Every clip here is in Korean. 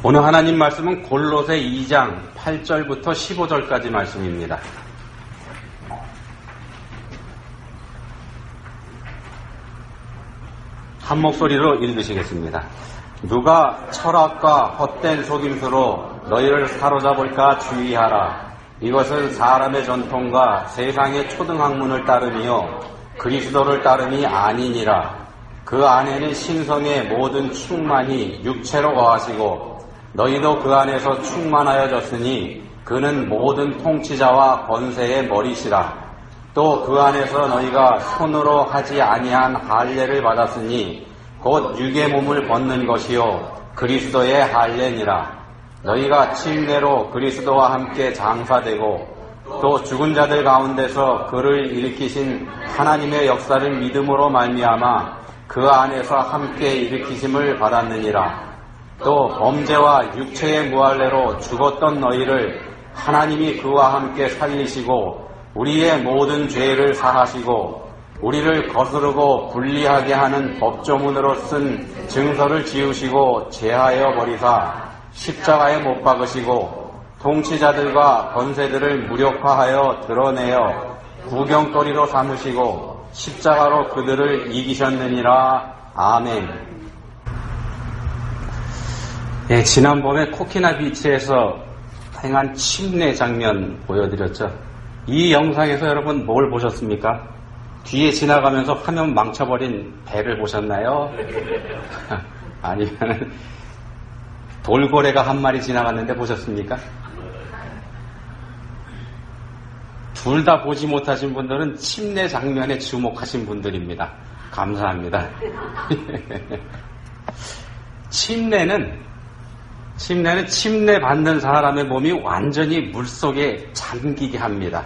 오늘 하나님 말씀은 골로새 2장 8절부터 15절까지 말씀입니다. 한 목소리로 읽으시겠습니다. 누가 철학과 헛된 속임수로 너희를 사로잡을까 주의하라. 이것은 사람의 전통과 세상의 초등학문을 따름이요 그리스도를 따름이 아니니라. 그 안에는 신성의 모든 충만이 육체로 거하시고 너희도 그 안에서 충만하여졌으니 그는 모든 통치자와 권세의 머리시라. 또 그 안에서 너희가 손으로 하지 아니한 할례를 받았으니 곧 육의 몸을 벗는 것이요 그리스도의 할례니라. 너희가 침례로 그리스도와 함께 장사되고 또 죽은 자들 가운데서 그를 일으키신 하나님의 역사를 믿음으로 말미암아 그 안에서 함께 일으키심을 받았느니라. 또 범죄와 육체의 무할례로 죽었던 너희를 하나님이 그와 함께 살리시고 우리의 모든 죄를 사하시고 우리를 거스르고 불리하게 하는 법조문으로 쓴 증서를 지우시고 제하여 버리사 십자가에 못 박으시고 통치자들과 권세들을 무력화하여 드러내어 구경거리로 삼으시고 십자가로 그들을 이기셨느니라. 아멘. 예, 지난번에 코키나 비치에서 행한 침례 장면 보여드렸죠. 이 영상에서 여러분 뭘 보셨습니까? 뒤에 지나가면서 화면 망쳐버린 배를 보셨나요? 아니면 돌고래가 한 마리 지나갔는데 보셨습니까? 둘 다 보지 못하신 분들은 침례 장면에 주목하신 분들입니다. 감사합니다. 침례는 침례 받는 사람의 몸이 완전히 물속에 잠기게 합니다.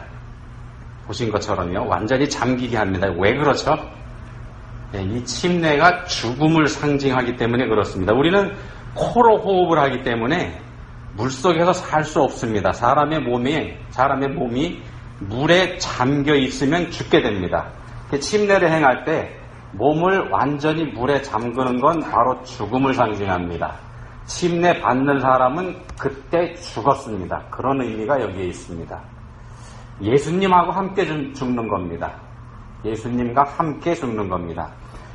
보신 것처럼요. 완전히 잠기게 합니다. 왜 그렇죠? 이 침례가 죽음을 상징하기 때문에 그렇습니다. 우리는 코로 호흡을 하기 때문에 물속에서 살 수 없습니다. 사람의 몸이 물에 잠겨 있으면 죽게 됩니다. 침례를 행할 때 몸을 완전히 물에 잠그는 건 바로 죽음을 상징합니다. 침례 받는 사람은 그때 죽었습니다. 그런 의미가 여기에 있습니다. 예수님하고 함께 죽는 겁니다. 예수님과 함께 죽는 겁니다.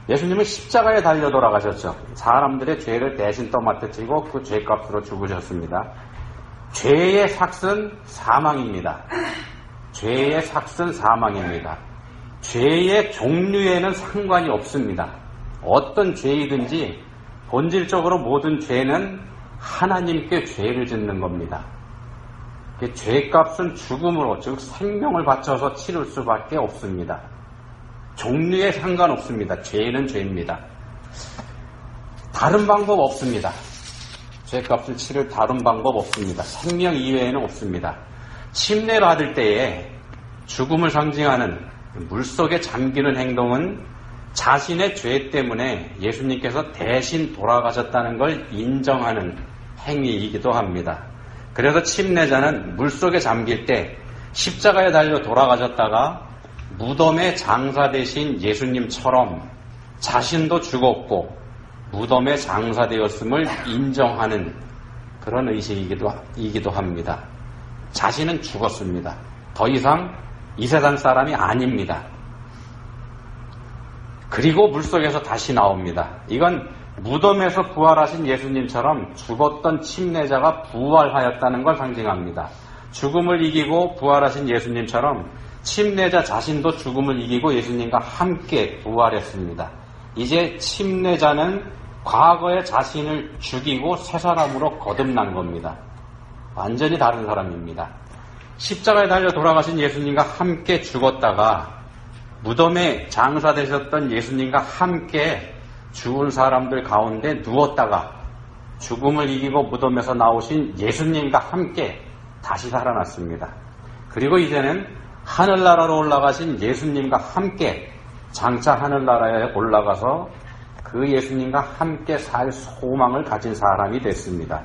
예수님은 십자가에 달려 돌아가셨죠. 사람들의 죄를 대신 떠맡으시고 그 죄값으로 죽으셨습니다. 죄의 삭은 사망입니다. 죄의 삭은 사망입니다. 죄의 종류에는 상관이 없습니다. 어떤 죄이든지 본질적으로 모든 죄는 하나님께 죄를 짓는 겁니다. 죄값은 죽음으로, 즉 생명을 바쳐서 치를 수밖에 없습니다. 종류에 상관없습니다. 죄는 죄입니다. 다른 방법 없습니다. 죄값을 치를 다른 방법 없습니다. 생명 이외에는 없습니다. 침례 받을 때에 죽음을 상징하는 물속에 잠기는 행동은 자신의 죄 때문에 예수님께서 대신 돌아가셨다는 걸 인정하는 행위이기도 합니다. 그래서 침례자는 물속에 잠길 때 십자가에 달려 돌아가셨다가 무덤에 장사되신 예수님처럼 자신도 죽었고 무덤에 장사되었음을 인정하는 그런 의식이기도 합니다. 자신은 죽었습니다. 더 이상 이 세상 사람이 아닙니다. 그리고 물속에서 다시 나옵니다. 이건 무덤에서 부활하신 예수님처럼 죽었던 침례자가 부활하였다는 걸 상징합니다. 죽음을 이기고 부활하신 예수님처럼 침례자 자신도 죽음을 이기고 예수님과 함께 부활했습니다. 이제 침례자는 과거에 자신을 죽이고 새 사람으로 거듭난 겁니다. 완전히 다른 사람입니다. 십자가에 달려 돌아가신 예수님과 함께 죽었다가 무덤에 장사되셨던 예수님과 함께 죽은 사람들 가운데 누웠다가 죽음을 이기고 무덤에서 나오신 예수님과 함께 다시 살아났습니다. 그리고 이제는 하늘나라로 올라가신 예수님과 함께 장차 하늘나라에 올라가서 그 예수님과 함께 살 소망을 가진 사람이 됐습니다.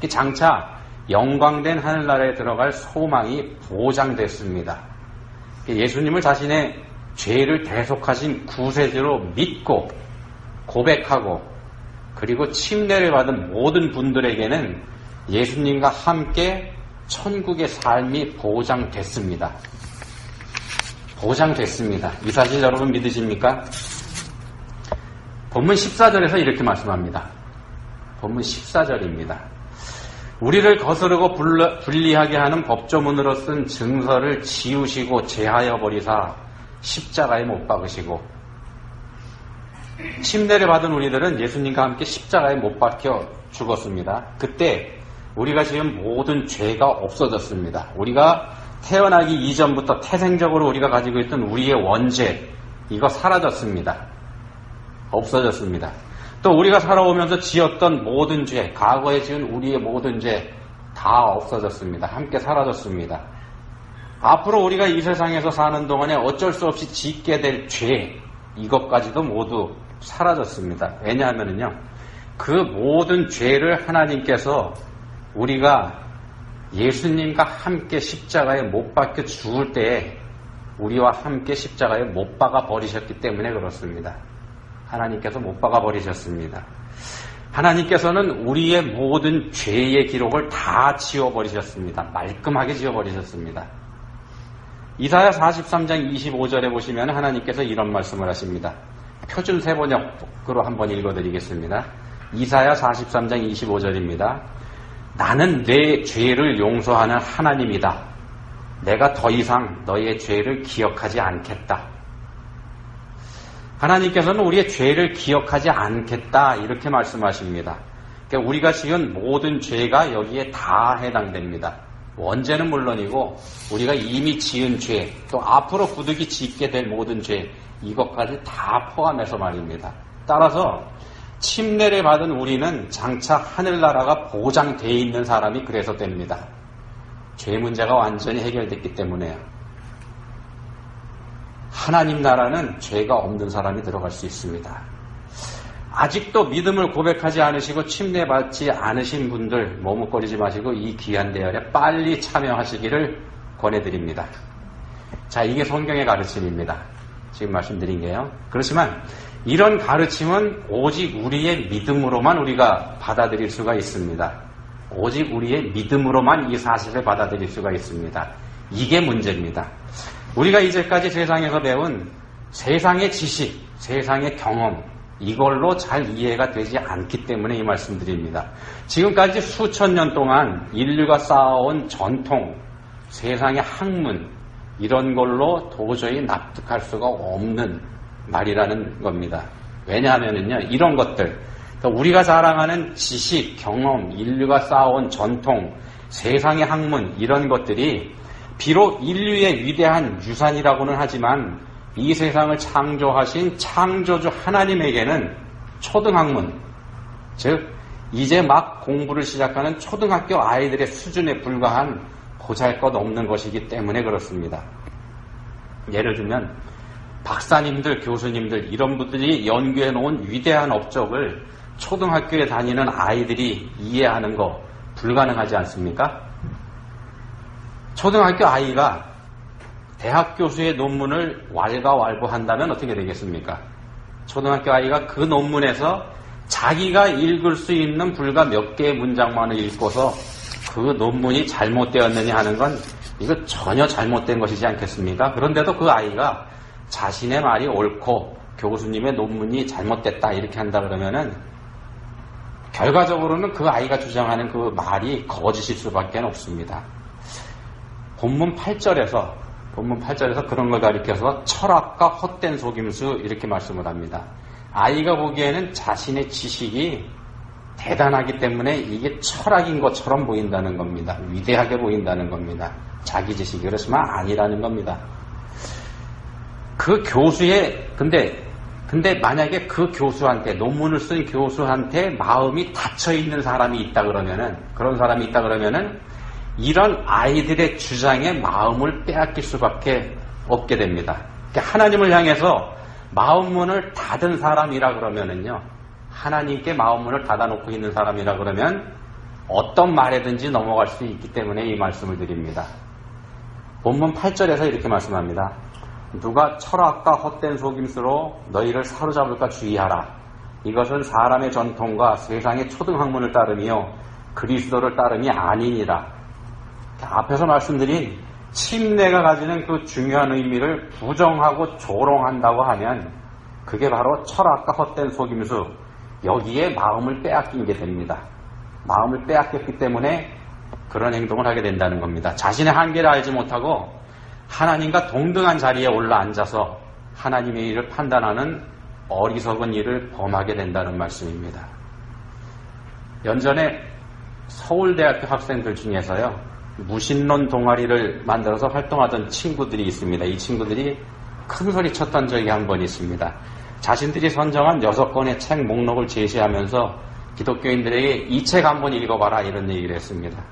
장차 영광된 하늘나라에 들어갈 소망이 보장됐습니다. 예수님을 자신의 죄를 대속하신 구세주로 믿고 고백하고 그리고 침례를 받은 모든 분들에게는 예수님과 함께 천국의 삶이 보장됐습니다. 보장됐습니다. 이 사실 여러분 믿으십니까? 본문 14절에서 이렇게 말씀합니다. 본문 14절입니다. 우리를 거스르고 불리하게 하는 법조문으로 쓴 증서를 지우시고 제하여 버리사 십자가에 못 박으시고, 침례를 받은 우리들은 예수님과 함께 십자가에 못 박혀 죽었습니다. 그때 우리가 지은 모든 죄가 없어졌습니다. 우리가 태어나기 이전부터 태생적으로 우리가 가지고 있던 우리의 원죄, 이거 사라졌습니다. 없어졌습니다. 또 우리가 살아오면서 지었던 모든 죄, 과거에 지은 우리의 모든 죄 다 없어졌습니다. 함께 사라졌습니다. 앞으로 우리가 이 세상에서 사는 동안에 어쩔 수 없이 짓게 될 죄, 이것까지도 모두 사라졌습니다. 왜냐하면요, 그 모든 죄를 하나님께서 우리가 예수님과 함께 십자가에 못 박혀 죽을 때에 우리와 함께 십자가에 못 박아 버리셨기 때문에 그렇습니다. 하나님께서 못 박아 버리셨습니다. 하나님께서는 우리의 모든 죄의 기록을 다 지워버리셨습니다. 말끔하게 지워버리셨습니다. 이사야 43장 25절에 보시면 하나님께서 이런 말씀을 하십니다. 표준 세번역으로 한번 읽어드리겠습니다. 이사야 43장 25절입니다. 나는 내 죄를 용서하는 하나님이다. 내가 더 이상 너의 죄를 기억하지 않겠다. 하나님께서는 우리의 죄를 기억하지 않겠다, 이렇게 말씀하십니다. 그러니까 우리가 지은 모든 죄가 여기에 다 해당됩니다. 원죄는 물론이고 우리가 이미 지은 죄, 또 앞으로 부득이 짓게 될 모든 죄, 이것까지 다 포함해서 말입니다. 따라서 침례를 받은 우리는 장차 하늘나라가 보장되어 있는 사람이 그래서 됩니다. 죄 문제가 완전히 해결됐기 때문에요. 하나님 나라는 죄가 없는 사람이 들어갈 수 있습니다. 아직도 믿음을 고백하지 않으시고 침례받지 않으신 분들 머뭇거리지 마시고 이 귀한 대열에 빨리 참여하시기를 권해드립니다. 자, 이게 성경의 가르침입니다. 지금 말씀드린 게요. 그렇지만 이런 가르침은 오직 우리의 믿음으로만 우리가 받아들일 수가 있습니다. 오직 우리의 믿음으로만 이 사실을 받아들일 수가 있습니다. 이게 문제입니다. 우리가 이제까지 세상에서 배운 세상의 지식, 세상의 경험, 이걸로 잘 이해가 되지 않기 때문에 이 말씀드립니다. 지금까지 수천 년 동안 인류가 쌓아온 전통, 세상의 학문, 이런 걸로 도저히 납득할 수가 없는 말이라는 겁니다. 왜냐하면요, 이런 것들, 우리가 자랑하는 지식, 경험, 인류가 쌓아온 전통, 세상의 학문, 이런 것들이 비록 인류의 위대한 유산이라고는 하지만 이 세상을 창조하신 창조주 하나님에게는 초등학문, 즉 이제 막 공부를 시작하는 초등학교 아이들의 수준에 불과한 보잘것없는 것이기 때문에 그렇습니다. 예를 들면 박사님들, 교수님들, 이런 분들이 연구해 놓은 위대한 업적을 초등학교에 다니는 아이들이 이해하는 거 불가능하지 않습니까? 초등학교 아이가 대학 교수의 논문을 왈가왈부한다면 어떻게 되겠습니까? 초등학교 아이가 그 논문에서 자기가 읽을 수 있는 불과 몇 개의 문장만을 읽고서 그 논문이 잘못되었느냐 하는 건 이거 전혀 잘못된 것이지 않겠습니까? 그런데도 그 아이가 자신의 말이 옳고 교수님의 논문이 잘못됐다 이렇게 한다 그러면은 결과적으로는 그 아이가 주장하는 그 말이 거짓일 수밖에 없습니다. 본문 8절에서 그런 걸 가리켜서 철학과 헛된 속임수 이렇게 말씀을 합니다. 아이가 보기에는 자신의 지식이 대단하기 때문에 이게 철학인 것처럼 보인다는 겁니다. 위대하게 보인다는 겁니다. 자기 지식이 그렇지만 아니라는 겁니다. 그 교수의 근데 만약에 그 교수한테 논문을 쓴 교수한테 마음이 닫혀 있는 사람이 있다 그러면은 그런 사람이 있다 그러면은 이런 아이들의 주장에 마음을 빼앗길 수밖에 없게 됩니다. 그러니까 하나님을 향해서 마음문을 닫은 사람이라 그러면은요, 하나님께 마음문을 닫아놓고 있는 사람이라 그러면 어떤 말에든지 넘어갈 수 있기 때문에 이 말씀을 드립니다. 본문 8절에서 이렇게 말씀합니다. 누가 철학과 헛된 속임수로 너희를 사로잡을까 주의하라. 이것은 사람의 전통과 세상의 초등학문을 따르며 그리스도를 따름이 아니니라. 앞에서 말씀드린 침례가 가지는 그 중요한 의미를 부정하고 조롱한다고 하면 그게 바로 철학과 헛된 속임수, 여기에 마음을 빼앗긴 게 됩니다. 마음을 빼앗겼기 때문에 그런 행동을 하게 된다는 겁니다. 자신의 한계를 알지 못하고 하나님과 동등한 자리에 올라앉아서 하나님의 일을 판단하는 어리석은 일을 범하게 된다는 말씀입니다. 연전에 서울대학교 학생들 중에서요, 무신론 동아리를 만들어서 활동하던 친구들이 있습니다. 이 친구들이 큰 소리 쳤던 적이 한 번 있습니다. 자신들이 선정한 6권의 책 목록을 제시하면서 기독교인들에게 이 책 한번 읽어봐라 이런 얘기를 했습니다.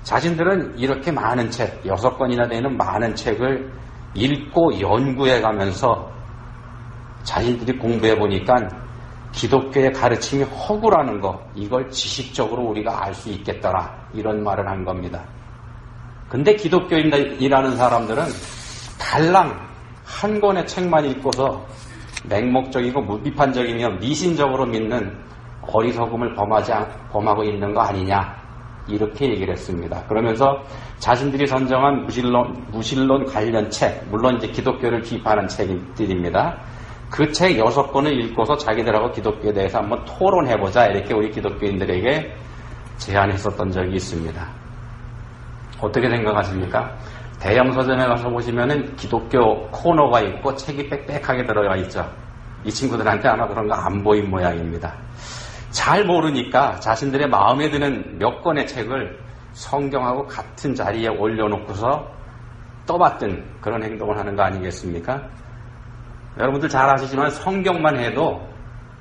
자신들은 이렇게 많은 책, 6권이나 되는 많은 책을 읽고 연구해가면서 자신들이 공부해보니까 기독교의 가르침이 허구라는 거, 이걸 지식적으로 우리가 알 수 있겠더라 이런 말을 한 겁니다. 근데 기독교인이라는 사람들은 달랑 한 권의 책만 읽고서 맹목적이고 무비판적이며 미신적으로 믿는 어리석음을 범하고 있는 거 아니냐 이렇게 얘기를 했습니다. 그러면서 자신들이 선정한 무신론 관련 책, 물론 이제 기독교를 비판하는 책들입니다. 그 책 6권을 읽고서 자기들하고 기독교에 대해서 한번 토론해보자 이렇게 우리 기독교인들에게 제안했었던 적이 있습니다. 어떻게 생각하십니까? 대형 서점에 가서 보시면은 기독교 코너가 있고 책이 빽빽하게 들어가 있죠. 이 친구들한테 아마 그런 거 안 보인 모양입니다. 잘 모르니까 자신들의 마음에 드는 몇 권의 책을 성경하고 같은 자리에 올려놓고서 떠받든 그런 행동을 하는 거 아니겠습니까? 여러분들 잘 아시지만 성경만 해도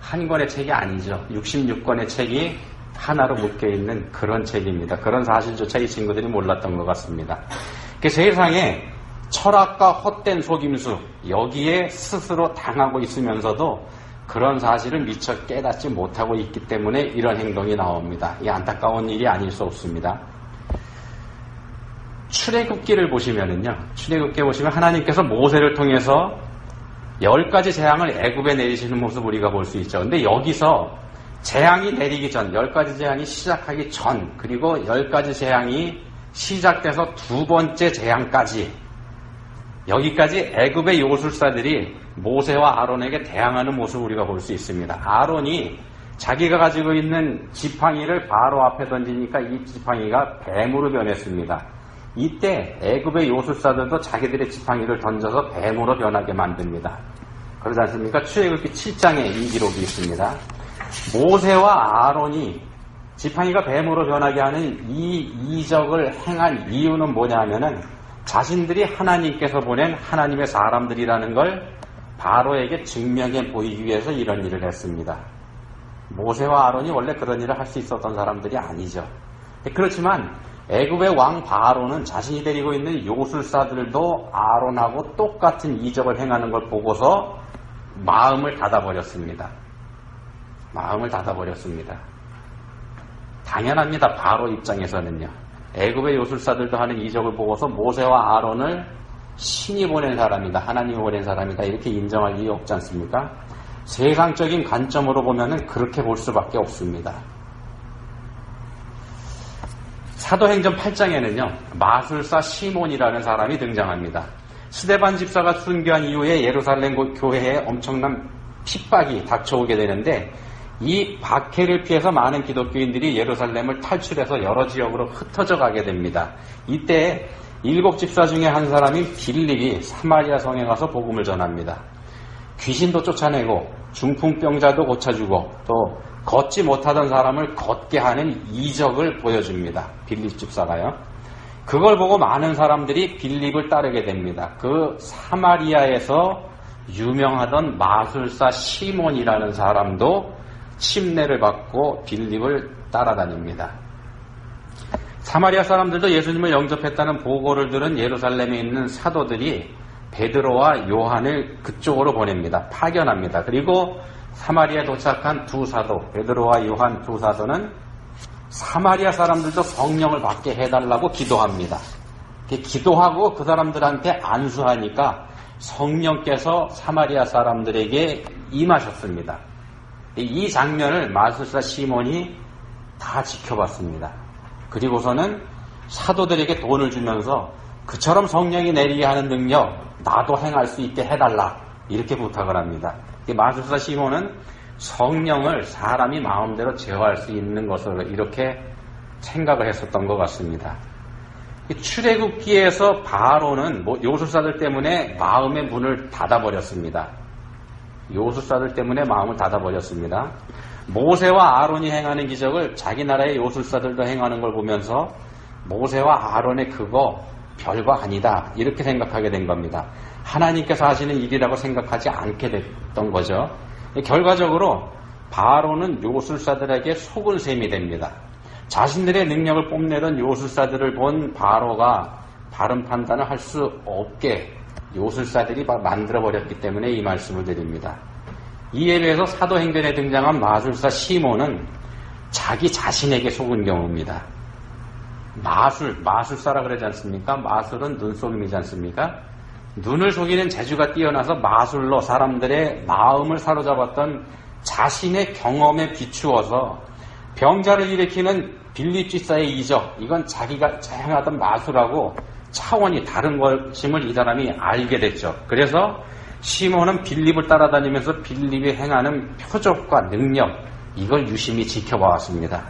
한 권의 책이 아니죠. 66권의 책이 하나로 묶여있는 그런 책입니다. 그런 사실조차 이 친구들이 몰랐던 것 같습니다. 그 세상에 철학과 헛된 속임수, 여기에 스스로 당하고 있으면서도 그런 사실을 미처 깨닫지 못하고 있기 때문에 이런 행동이 나옵니다. 이 안타까운 일이 아닐 수 없습니다. 출애굽기를 보시면은요, 출애굽기에 보시면 하나님께서 모세를 통해서 10가지 재앙을 애굽에 내리시는 모습 우리가 볼 수 있죠. 근데 여기서 재앙이 내리기 전, 10가지 재앙이 시작하기 전, 그리고 10가지 재앙이 시작돼서 두 번째 재앙까지, 여기까지 애굽의 요술사들이 모세와 아론에게 대항하는 모습을 우리가 볼 수 있습니다. 아론이 자기가 가지고 있는 지팡이를 바로 앞에 던지니까 이 지팡이가 뱀으로 변했습니다. 이때 애굽의 요술사들도 자기들의 지팡이를 던져서 뱀으로 변하게 만듭니다. 그러지 않습니까? 출애굽기 7장에 이 기록이 있습니다. 모세와 아론이 지팡이가 뱀으로 변하게 하는 이 이적을 행한 이유는 뭐냐 하면은 자신들이 하나님께서 보낸 하나님의 사람들이라는 걸 바로에게 증명해 보이기 위해서 이런 일을 했습니다. 모세와 아론이 원래 그런 일을 할 수 있었던 사람들이 아니죠. 그렇지만 애굽의 왕 바로는 자신이 데리고 있는 요술사들도 아론하고 똑같은 이적을 행하는 걸 보고서 마음을 닫아버렸습니다. 마음을 닫아버렸습니다. 당연합니다. 바로 입장에서는요. 애굽의 요술사들도 하는 이적을 보고서 모세와 아론을 신이 보낸 사람이다, 하나님이 보낸 사람이다 이렇게 인정할 이유 없지 않습니까? 세상적인 관점으로 보면은 그렇게 볼 수밖에 없습니다. 사도행전 8장에는요, 마술사 시몬이라는 사람이 등장합니다. 스데반 집사가 순교한 이후에 예루살렘 교회에 엄청난 핍박이 닥쳐오게 되는데 이 박해를 피해서 많은 기독교인들이 예루살렘을 탈출해서 여러 지역으로 흩어져 가게 됩니다. 이때 7 집사 중에 한 사람인 빌립이 사마리아 성에 가서 복음을 전합니다. 귀신도 쫓아내고 중풍병자도 고쳐주고 또 걷지 못하던 사람을 걷게 하는 이적을 보여줍니다. 빌립 집사가요. 그걸 보고 많은 사람들이 빌립을 따르게 됩니다. 그 사마리아에서 유명하던 마술사 시몬이라는 사람도 침례를 받고 빌립을 따라다닙니다. 사마리아 사람들도 예수님을 영접했다는 보고를 들은 예루살렘에 있는 사도들이 베드로와 요한을 그쪽으로 보냅니다. 파견합니다. 그리고 사마리아에 도착한 두 사도, 베드로와 요한 두 사도는 사마리아 사람들도 성령을 받게 해달라고 기도합니다. 기도하고 그 사람들한테 안수하니까 성령께서 사마리아 사람들에게 임하셨습니다. 이 장면을 마술사 시몬이 다 지켜봤습니다. 그리고서는 사도들에게 돈을 주면서 그처럼 성령이 내리게 하는 능력 나도 행할 수 있게 해달라 이렇게 부탁을 합니다. 마술사 시몬은 성령을 사람이 마음대로 제어할 수 있는 것으로 이렇게 생각을 했었던 것 같습니다. 출애굽기에서 바로는 요술사들 때문에 마음의 문을 닫아버렸습니다. 요술사들 때문에 마음을 닫아버렸습니다. 모세와 아론이 행하는 기적을 자기 나라의 요술사들도 행하는 걸 보면서 모세와 아론의 그거 별거 아니다 이렇게 생각하게 된 겁니다. 하나님께서 하시는 일이라고 생각하지 않게 됐던 거죠. 결과적으로 바로는 요술사들에게 속은 셈이 됩니다. 자신들의 능력을 뽐내던 요술사들을 본 바로가 바른 판단을 할 수 없게 요술사들이 만들어버렸기 때문에 이 말씀을 드립니다. 이에 비해서 사도행전에 등장한 마술사 시몬은 자기 자신에게 속은 경우입니다. 마술사라 그러지 않습니까? 마술은 눈속임이지 않습니까? 눈을 속이는 재주가 뛰어나서 마술로 사람들의 마음을 사로잡았던 자신의 경험에 비추어서 병자를 일으키는 빌립집사의 이적, 이건 자기가 행하던 마술하고 차원이 다른 것임을 이 사람이 알게 됐죠. 그래서 시몬은 빌립을 따라다니면서 빌립이 행하는 표적과 능력, 이걸 유심히 지켜봐왔습니다.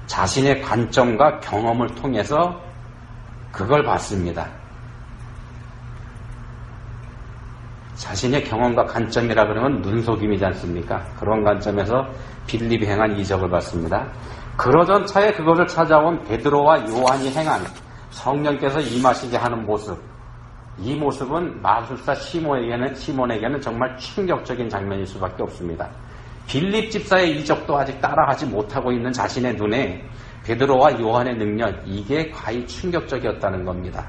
자신의 관점과 경험을 통해서 그걸 봤습니다. 자신의 경험과 관점이라 그러면 눈속임이지 않습니까? 그런 관점에서 빌립이 행한 이적을 봤습니다. 그러던 차에 그것을 찾아온 베드로와 요한이 행한 성령께서 임하시게 하는 모습, 이 모습은 마술사 시몬에게는 정말 충격적인 장면일 수밖에 없습니다. 빌립 집사의 이적도 아직 따라하지 못하고 있는 자신의 눈에 베드로와 요한의 능력, 이게 과히 충격적이었다는 겁니다.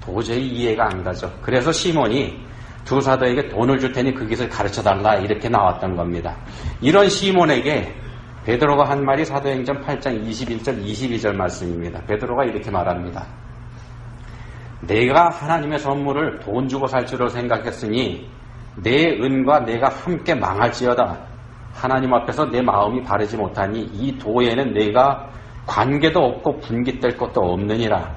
도저히 이해가 안 가죠. 그래서 시몬이 두 사도에게 돈을 줄 테니 그 길을 가르쳐달라 이렇게 나왔던 겁니다. 이런 시몬에게 베드로가 한 말이 사도행전 8장 21절 22절 말씀입니다. 베드로가 이렇게 말합니다. 내가 하나님의 선물을 돈 주고 살 줄로 생각했으니 내 은과 내가 함께 망할지어다. 하나님 앞에서 내 마음이 바르지 못하니 이 도에는 내가 관계도 없고 분깃될 것도 없느니라.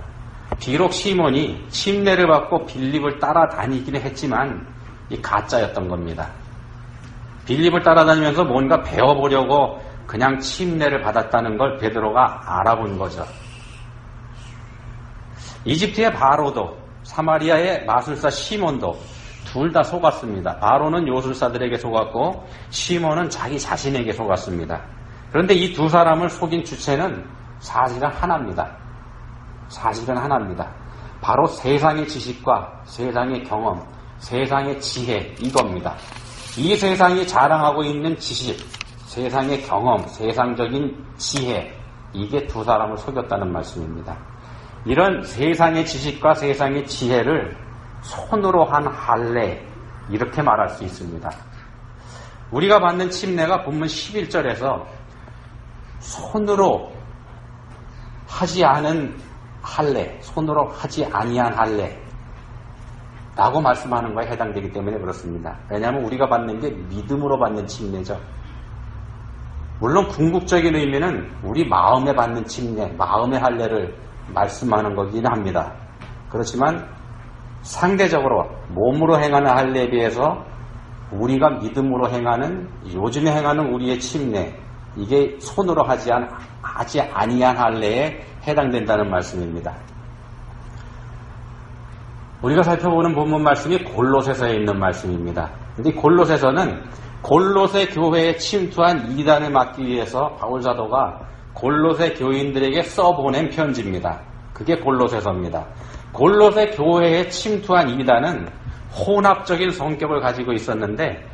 비록 시몬이 침례를 받고 빌립을 따라다니기는 했지만 이 가짜였던 겁니다. 빌립을 따라다니면서 뭔가 배워보려고 그냥 침례를 받았다는 걸 베드로가 알아본 거죠. 이집트의 바로도 사마리아의 마술사 시몬도 둘 다 속았습니다. 바로는 요술사들에게 속았고 시몬은 자기 자신에게 속았습니다. 그런데 이 두 사람을 속인 주체는 사실은 하나입니다. 바로 세상의 지식과 세상의 경험, 세상의 지혜, 이겁니다. 이 세상이 자랑하고 있는 지식, 세상의 경험, 세상적인 지혜, 이게 두 사람을 속였다는 말씀입니다. 이런 세상의 지식과 세상의 지혜를 손으로 한 할례, 이렇게 말할 수 있습니다. 우리가 받는 침례가 본문 11절에서 손으로 하지 않은 할례, 손으로 하지 아니한 할례 라고 말씀하는 거에 해당되기 때문에 그렇습니다. 왜냐하면 우리가 받는 게 믿음으로 받는 침례죠. 물론 궁극적인 의미는 우리 마음에 받는 침례, 마음의 할례를 말씀하는 거긴 합니다. 그렇지만 상대적으로 몸으로 행하는 할례에 비해서 우리가 믿음으로 행하는, 요즘에 행하는 우리의 침례, 이게 손으로 하지 아니한 할례에 해당된다는 말씀입니다. 우리가 살펴보는 본문 말씀이 골로새서에 있는 말씀입니다. 근데 골로새서는 골로새 교회에 침투한 이단을 막기 위해서 바울 사도가 골로새 교인들에게 써보낸 편지입니다. 그게 골로새서입니다. 골로새 교회에 침투한 이단은 혼합적인 성격을 가지고 있었는데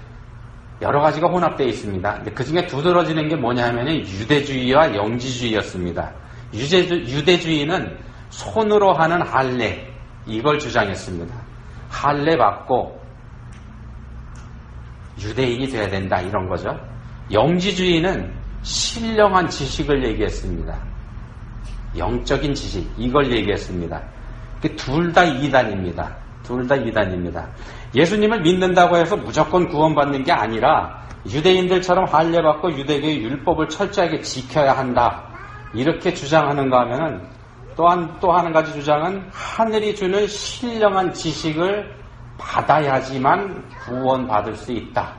여러 가지가 혼합되어 있습니다. 그 중에 두드러지는 게 뭐냐 하면 유대주의와 영지주의였습니다. 유대주의는 손으로 하는 할례, 이걸 주장했습니다. 할례 받고 유대인이 돼야 된다, 이런 거죠. 영지주의는 신령한 지식을 얘기했습니다. 영적인 지식, 이걸 얘기했습니다. 둘 다 이단입니다. 예수님을 믿는다고 해서 무조건 구원받는 게 아니라 유대인들처럼 할례받고 유대교의 율법을 철저하게 지켜야 한다. 이렇게 주장하는가 하면은 또 한 가지 주장은 하늘이 주는 신령한 지식을 받아야지만 구원받을 수 있다.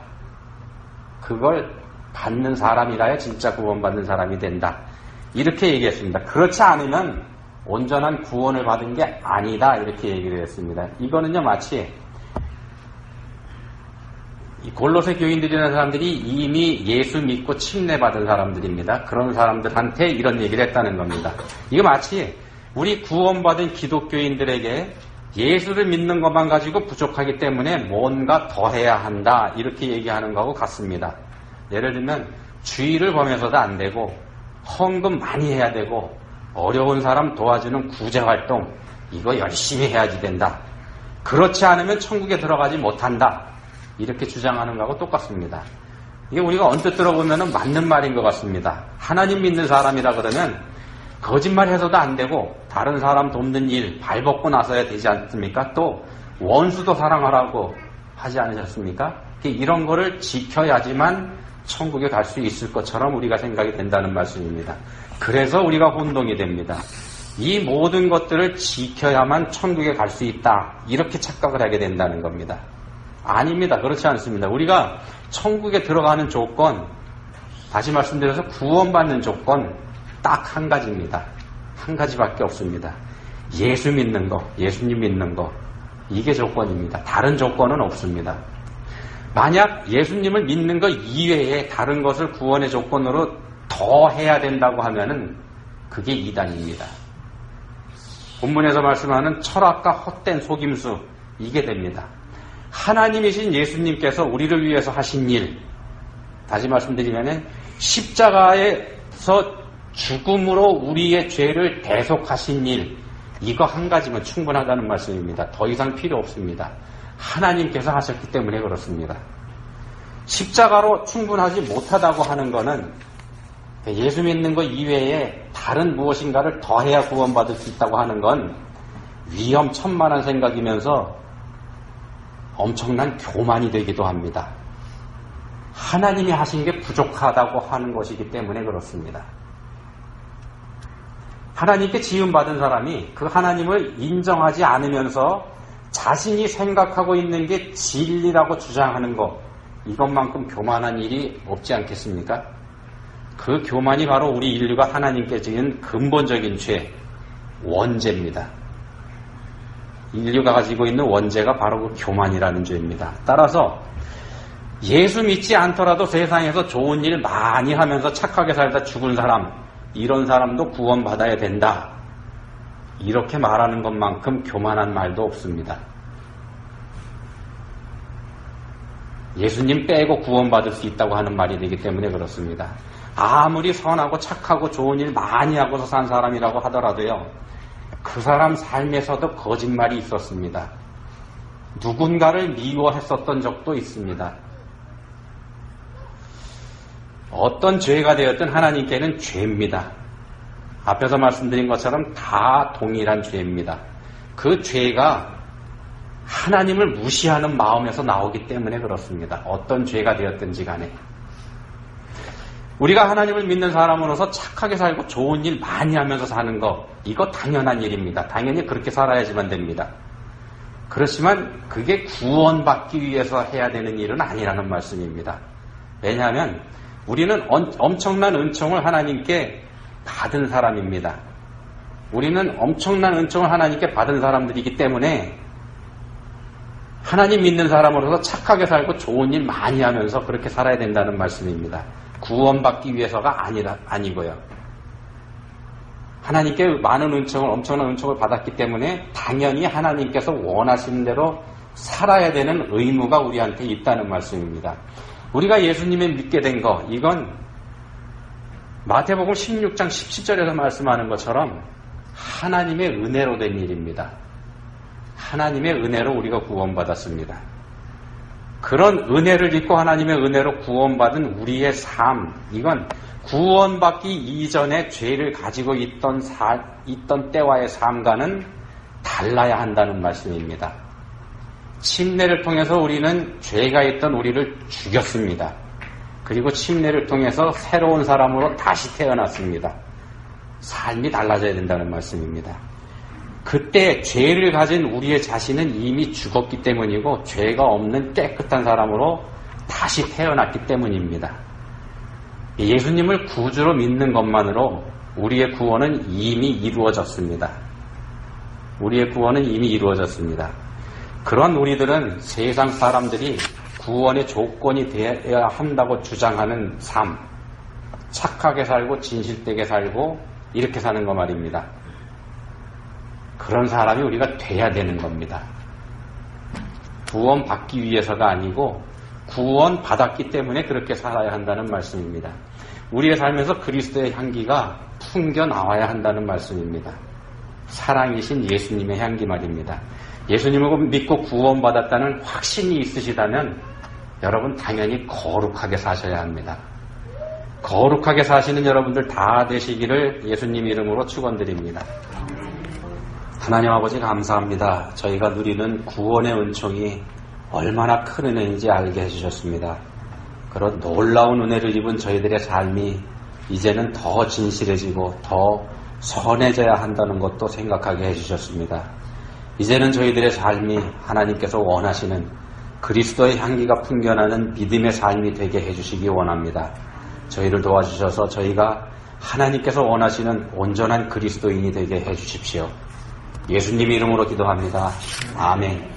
그걸 받는 사람이라야 진짜 구원받는 사람이 된다. 이렇게 얘기했습니다. 그렇지 않으면 온전한 구원을 받은 게 아니다. 이렇게 얘기를 했습니다. 이거는요, 마치 이 골로새 교인들이라는 사람들이 이미 예수 믿고 침례받은 사람들입니다. 그런 사람들한테 이런 얘기를 했다는 겁니다. 이거 마치 우리 구원받은 기독교인들에게 예수를 믿는 것만 가지고 부족하기 때문에 뭔가 더 해야 한다. 이렇게 얘기하는 거하고 같습니다. 예를 들면 주의를 범해서도 안 되고 헌금 많이 해야 되고 어려운 사람 도와주는 구제활동 이거 열심히 해야지 된다. 그렇지 않으면 천국에 들어가지 못한다. 이렇게 주장하는 거하고 똑같습니다. 이게 우리가 언뜻 들어보면 맞는 말인 것 같습니다. 하나님 믿는 사람이라 그러면 거짓말해서도 안 되고 다른 사람 돕는 일 발벗고 나서야 되지 않습니까? 또 원수도 사랑하라고 하지 않으셨습니까? 이런 거를 지켜야지만 천국에 갈 수 있을 것처럼 우리가 생각이 된다는 말씀입니다. 그래서 우리가 혼동이 됩니다. 이 모든 것들을 지켜야만 천국에 갈 수 있다. 이렇게 착각을 하게 된다는 겁니다. 아닙니다. 그렇지 않습니다. 우리가 천국에 들어가는 조건, 다시 말씀드려서 구원받는 조건 딱 한 가지입니다. 한 가지밖에 없습니다. 예수 믿는 거, 예수님 믿는 거, 이게 조건입니다. 다른 조건은 없습니다. 만약 예수님을 믿는 것 이외에 다른 것을 구원의 조건으로 더 해야 된다고 하면은 그게 이단입니다. 본문에서 말씀하는 철학과 헛된 속임수, 이게 됩니다. 하나님이신 예수님께서 우리를 위해서 하신 일, 다시 말씀드리면 십자가에서 죽음으로 우리의 죄를 대속하신 일, 이거 한 가지면 충분하다는 말씀입니다. 더 이상 필요 없습니다. 하나님께서 하셨기 때문에 그렇습니다. 십자가로 충분하지 못하다고 하는 것은 예수 믿는 것 이외에 다른 무엇인가를 더해야 구원받을 수 있다고 하는 건 위험천만한 생각이면서 엄청난 교만이 되기도 합니다. 하나님이 하신 게 부족하다고 하는 것이기 때문에 그렇습니다. 하나님께 지음받은 사람이 그 하나님을 인정하지 않으면서 자신이 생각하고 있는 게 진리라고 주장하는 것, 이것만큼 교만한 일이 없지 않겠습니까? 그 교만이 바로 우리 인류가 하나님께 지은 근본적인 죄, 원죄입니다. 인류가 가지고 있는 원죄가 바로 그 교만이라는 죄입니다. 따라서 예수 믿지 않더라도 세상에서 좋은 일 많이 하면서 착하게 살다 죽은 사람, 이런 사람도 구원받아야 된다. 이렇게 말하는 것만큼 교만한 말도 없습니다. 예수님 빼고 구원받을 수 있다고 하는 말이 되기 때문에 그렇습니다. 아무리 선하고 착하고 좋은 일 많이 하고서 산 사람이라고 하더라도요, 그 사람 삶에서도 거짓말이 있었습니다. 누군가를 미워했었던 적도 있습니다. 어떤 죄가 되었든 하나님께는 죄입니다. 앞에서 말씀드린 것처럼 다 동일한 죄입니다. 그 죄가 하나님을 무시하는 마음에서 나오기 때문에 그렇습니다. 어떤 죄가 되었든지 간에. 우리가 하나님을 믿는 사람으로서 착하게 살고 좋은 일 많이 하면서 사는 거, 이거 당연한 일입니다. 당연히 그렇게 살아야지만 됩니다. 그렇지만 그게 구원받기 위해서 해야 되는 일은 아니라는 말씀입니다. 왜냐하면 우리는 엄청난 은총을 하나님께 받은 사람입니다. 우리는 엄청난 은총을 하나님께 받은 사람들이기 때문에 하나님 믿는 사람으로서 착하게 살고 좋은 일 많이 하면서 그렇게 살아야 된다는 말씀입니다. 구원받기 위해서가 아니고요. 하나님께 많은 은총을, 엄청난 은총을 받았기 때문에 당연히 하나님께서 원하시는 대로 살아야 되는 의무가 우리한테 있다는 말씀입니다. 우리가 예수님을 믿게 된 거, 이건 마태복음 16장 17절에서 말씀하는 것처럼 하나님의 은혜로 된 일입니다. 하나님의 은혜로 우리가 구원받았습니다. 그런 은혜를 입고 하나님의 은혜로 구원받은 우리의 삶, 이건 구원받기 이전에 죄를 가지고 있던 때와의 삶과는 달라야 한다는 말씀입니다. 침례를 통해서 우리는 죄가 있던 우리를 죽였습니다. 그리고 침례를 통해서 새로운 사람으로 다시 태어났습니다. 삶이 달라져야 된다는 말씀입니다. 그때 죄를 가진 우리의 자신은 이미 죽었기 때문이고 죄가 없는 깨끗한 사람으로 다시 태어났기 때문입니다. 예수님을 구주로 믿는 것만으로 우리의 구원은 이미 이루어졌습니다. 우리의 구원은 이미 이루어졌습니다. 그런 우리들은 세상 사람들이 구원의 조건이 되어야 한다고 주장하는 삶, 착하게 살고 진실되게 살고 이렇게 사는 거 말입니다. 그런 사람이 우리가 돼야 되는 겁니다. 구원 받기 위해서가 아니고 구원 받았기 때문에 그렇게 살아야 한다는 말씀입니다. 우리의 삶에서 그리스도의 향기가 풍겨 나와야 한다는 말씀입니다. 사랑이신 예수님의 향기 말입니다. 예수님을 믿고 구원받았다는 확신이 있으시다면 여러분 당연히 거룩하게 사셔야 합니다. 거룩하게 사시는 여러분들 다 되시기를 예수님 이름으로 축원드립니다. 하나님 아버지 감사합니다. 저희가 누리는 구원의 은총이 얼마나 큰 은혜인지 알게 해주셨습니다. 그런 놀라운 은혜를 입은 저희들의 삶이 이제는 더 진실해지고 더 선해져야 한다는 것도 생각하게 해주셨습니다. 이제는 저희들의 삶이 하나님께서 원하시는 그리스도의 향기가 풍겨나는 믿음의 삶이 되게 해주시기 원합니다. 저희를 도와주셔서 저희가 하나님께서 원하시는 온전한 그리스도인이 되게 해주십시오. 예수님 이름으로 기도합니다. 아멘.